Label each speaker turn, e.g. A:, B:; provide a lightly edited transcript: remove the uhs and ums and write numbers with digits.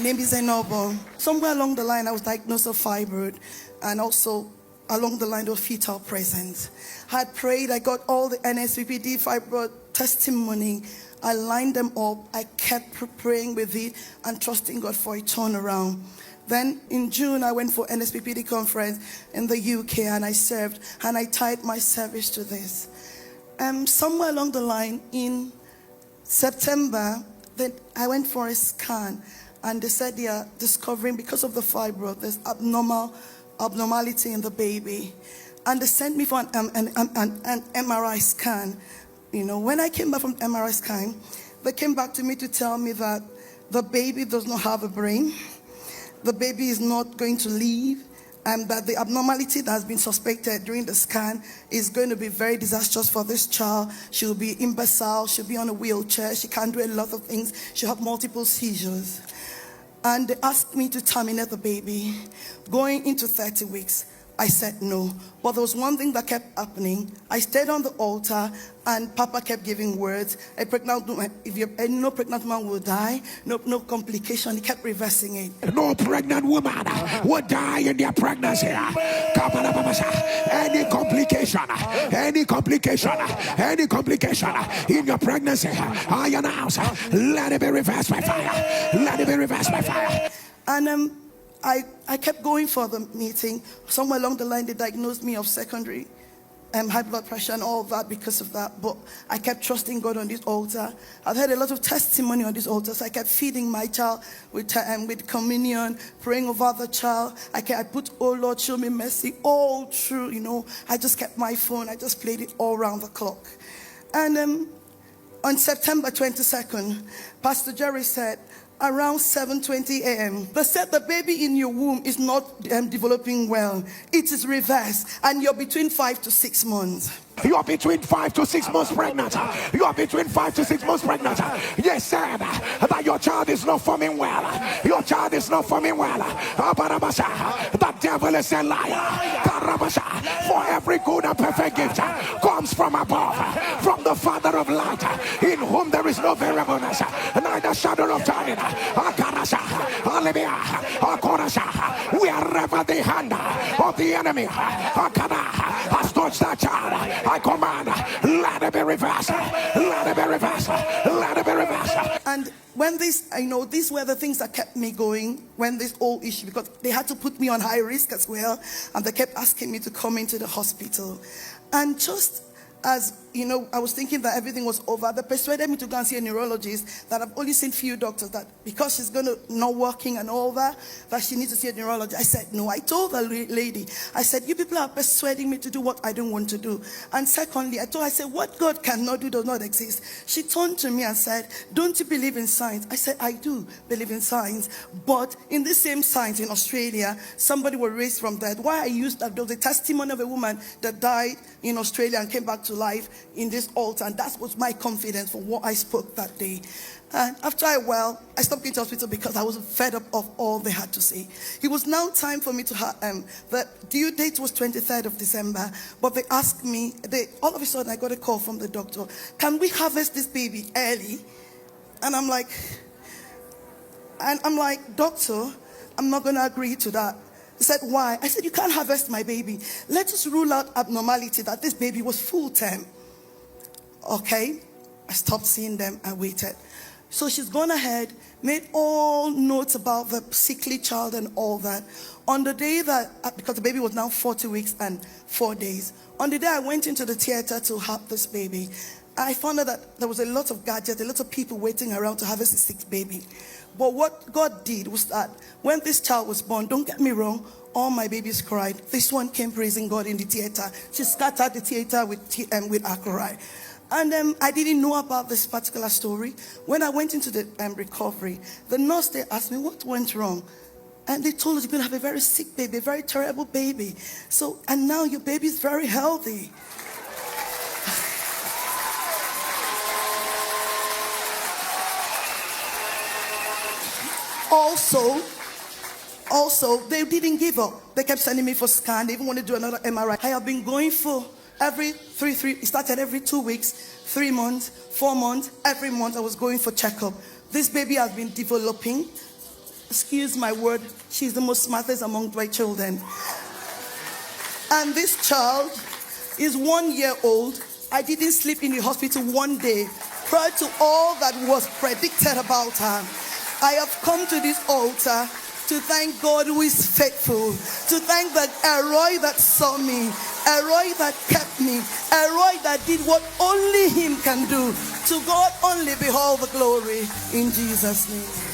A: name is Enobo. Somewhere along the line, I was diagnosed with fibroid, and also along the line of fetal presence. I had prayed, I got all the NSPPD fibroid testimony. I lined them up. I kept praying with it and trusting God for a turnaround. Then in June, I went for NSPPD conference in the UK, and I served, and I tied my service to this. Somewhere along the line in September, then I went for a scan, and they said they are discovering, because of the fibroid, there's abnormality in the baby. And they sent me for an MRI scan. You know, when I came back from MRI scan, they came back to me to tell me that the baby does not have a brain, the baby is not going to live, and that the abnormality that has been suspected during the scan is going to be very disastrous for this child. She'll be imbecile, she'll be on a wheelchair, she can't do a lot of things, she'll have multiple seizures. And they asked me to terminate the baby. Going into 30 weeks, I said no. But there was one thing that kept happening. I stayed on the altar, and Papa kept giving words. A pregnant woman, no pregnant woman will die, no complication. He kept reversing it.
B: No pregnant woman will die in their pregnancy. Any complication in your pregnancy, I announce, let it be reversed by fire. Let it be reversed by fire.
A: And I kept going for the meeting. Somewhere along the line, they diagnosed me of secondary high blood pressure and all that because of that. But I kept trusting God on this altar. I've had a lot of testimony on this altar. So I kept feeding my child with communion, praying over the child. I put, oh Lord, show me mercy, all through, you know. I just kept my phone. I just played it all around the clock. And on September 22nd, Pastor Jerry said, around 7:20 a.m. they said the baby in your womb is not developing well. It is reversed, and you're between 5 to 6 months.
B: You are between 5 to 6 months pregnant. You are between 5 to 6 months pregnant. Yes, said that your child is not forming well. Your child is not forming well. The devil is a liar. For every good and perfect gift comes from above, from the Father of light, in whom there is no variableness, neither shadow of turning. Wherever the hand of the enemy has touched that child, I command, let it be reversed. Let it be reversed. Let it be reversed.
A: And when this, I know these were the things that kept me going when this whole issue, because they had to put me on high risk as well, and they kept asking me to come into the hospital. And just as, you know, I was thinking that everything was over, they persuaded me to go and see a neurologist, that I've only seen few doctors, that because she's going to not working and all that she needs to see a neurologist. I said no. I told the lady, I said, you people are persuading me to do what I don't want to do. And secondly, I said, what God cannot do does not exist. She turned to me and said, don't you believe in science? I said, I do believe in science, but in the same science in Australia, somebody was raised from death. Why I used that, there was a testimony of a woman that died in Australia and came back to life in this altar, and that was my confidence for what I spoke that day. And after a while, I stopped going to hospital because I was fed up of all they had to say. It was now time for me to have, the due date was 23rd of December, but they asked me, all of a sudden I got a call from the doctor, can we harvest this baby early? And I'm like, doctor, I'm not going to agree to that. He said, why? I said, you can't harvest my baby. Let us rule out abnormality, that this baby was full term. Okay, I stopped seeing them. I waited. So she's gone ahead, made all notes about the sickly child and all that. On the day that, because the baby was now 40 weeks and 4 days, on the day I went into the theater to have this baby, I found out that there was a lot of gadgets, a lot of people waiting around to harvest a sick baby. But what God did was that when this child was born, don't get me wrong, all my babies cried. This one came praising God in the theater. She scattered the theater with her cry. And I didn't know about this particular story. When I went into the recovery, the nurse, they asked me, what went wrong? And they told us, you're going to have a very sick baby, a very terrible baby. So, and now your baby is very healthy. Also, they didn't give up. They kept sending me for scan. They even wanted to do another MRI. I have been going for it started every 2 weeks, 3 months, 4 months. Every month I was going for checkup. This baby has been developing. excuse my word, she's the most smartest among my children. And this child is 1 year old. I didn't sleep in the hospital one day prior to all that was predicted about her. I have come to this altar to thank God who is faithful, to thank the Elroy that saw me, Elroy that kept me, Elroy that did what only him can do. To God only be all the glory in Jesus' name.